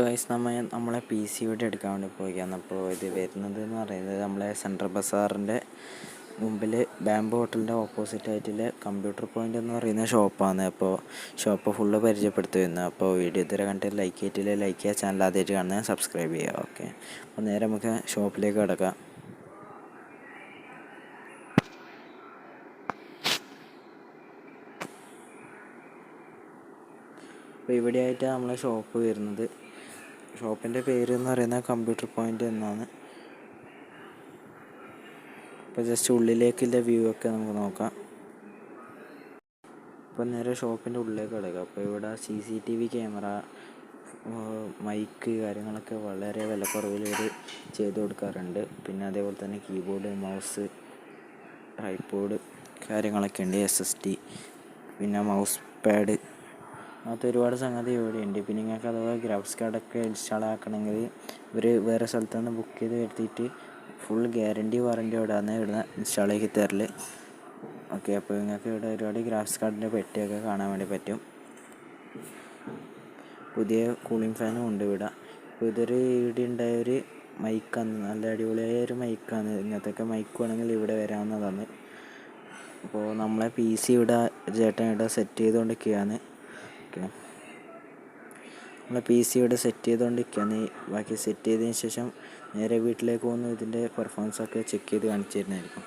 Guys നമ്മളെ P C ഇവിടെ എടുക്കാൻ വേണ്ടി പോവുകയാണ്. അപ്പോൾ ഇത് വരുന്നത് എന്ന് പറയുന്നത് നമ്മളെ സെൻട്രൽ ബസാറിൻ്റെ മുമ്പിൽ ബാംബു ഹോട്ടലിൻ്റെ ഓപ്പോസിറ്റ് ആയിട്ടുള്ള കമ്പ്യൂട്ടർ പോയിൻ്റ് എന്ന് പറയുന്ന ഷോപ്പാണ്. അപ്പോൾ ഷോപ്പ് ഫുള്ള് പരിചയപ്പെടുത്തുന്നു. അപ്പോൾ വീഡിയോ ഇതുവരെ കണ്ടിട്ട് ലൈക്ക് ചെയ്തിട്ടില്ല, ലൈക്ക് ചെയ്യുക. ചാനൽ ആദ്യമായിട്ട് കാണുന്നത് സബ്സ്ക്രൈബ് ചെയ്യുക. ഓക്കെ, അപ്പോൾ നേരെ നമുക്ക് ഷോപ്പിലേക്ക് കിടക്കാം. അപ്പോൾ ഇവിടെയായിട്ടാണ് നമ്മളെ ഷോപ്പ് വരുന്നത്. ഷോപ്പിൻ്റെ പേര് എന്ന് പറയുന്നത് കമ്പ്യൂട്ടർ പോയിൻ്റ് എന്നാണ്. അപ്പോൾ ജസ്റ്റ് ഉള്ളിലേക്കുള്ള വ്യൂ ഒക്കെ നമുക്ക് നോക്കാം. അപ്പോൾ നേരെ ഷോപ്പിൻ്റെ ഉള്ളിലേക്ക് കിടക്കുക. അപ്പോൾ ഇവിടെ CCTV ക്യാമറ, മൈക്ക് കാര്യങ്ങളൊക്കെ വളരെ വിലക്കുറവിൽ ഇവർ ചെയ്ത് കൊടുക്കാറുണ്ട്. പിന്നെ അതേപോലെ തന്നെ കീബോർഡ്, മൗസ്, ട്രൈപോഡ് കാര്യങ്ങളൊക്കെ ഉണ്ട്. SSD, പിന്നെ മൗസ് പാഡ്, അങ്ങനത്തെ ഒരുപാട് സംഗതി ഇവിടെ ഉണ്ട്. പിന്നെ നിങ്ങൾക്ക് അഥവാ ഗ്രാഫിക്സ് കാർഡൊക്കെ ഇൻസ്റ്റാൾ ആക്കണമെങ്കിൽ ഇവർ വേറെ സ്ഥലത്ത് നിന്ന് ബുക്ക് ചെയ്ത് വരുത്തിയിട്ട് ഫുൾ ഗ്യാരണ്ടി വാറൻറ്റിയോടാണ് ഇവിടുന്ന് ഇൻസ്റ്റാൾ ആക്കി തരൽ. ഓക്കെ, അപ്പോൾ നിങ്ങൾക്ക് ഇവിടെ ഒരുപാട് ഗ്രാഫിക്സ് കാർഡിൻ്റെ പെട്ടിയൊക്കെ കാണാൻ വേണ്ടി പറ്റും. പുതിയ കൂളിംഗ് ഫാനും ഉണ്ട് ഇവിടെ. അപ്പോൾ ഇതൊരു ഇവിടെ ഉണ്ടായൊരു മൈക്കാണ്, നല്ല അടിപൊളിയായ ഒരു മൈക്കാണ്. ഇങ്ങനത്തെയൊക്കെ മൈക്ക് വേണമെങ്കിൽ ഇവിടെ വരാവുന്നതാണ്. അപ്പോൾ നമ്മളെ PC ഇവിടെ ചേട്ടൻ ഇവിടെ സെറ്റ് ചെയ്തുകൊണ്ടിരിക്കുകയാണ്. ഓക്കെ, നമ്മളെ PC ഇവിടെ സെറ്റ് ചെയ്തുകൊണ്ടിരിക്കുകയാണ്. ബാക്കി സെറ്റ് ചെയ്തതിന് ശേഷം നേരെ വീട്ടിലേക്ക് പോകുന്നു. ഇതിൻ്റെ പെർഫോമൻസൊക്കെ ചെക്ക് ചെയ്ത് കാണിച്ചു തരുന്നതായിരിക്കും.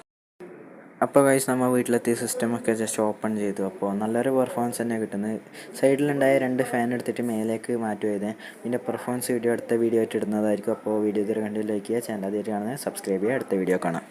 അപ്പോൾ ഗൈസ് നമ്മൾ വീട്ടിലെത്തിയ സിസ്റ്റമൊക്കെ ജസ്റ്റ് ഓപ്പൺ ചെയ്തു. അപ്പോൾ നല്ലൊരു പെർഫോമൻസ് തന്നെ കിട്ടുന്നത്. സൈഡിലുണ്ടായ 2 ഫാൻ എടുത്തിട്ട് മേലേക്ക് മാറ്റി ചെയ്തേ. ഇതിൻ്റെ പെർഫോമൻസ് വീഡിയോ അടുത്ത വീഡിയോ ആയിട്ട് ഇടുന്നതായിരിക്കും. അപ്പോൾ വീഡിയോ ഇതുവരെ കണ്ട് ലൈക്ക് ചെയ്യുക, ചാനൽ ആദ്യമായിട്ട് കാണുന്നത് സബ്സ്ക്രൈബ് ചെയ്യുക. അടുത്ത വീഡിയോ കാണാം.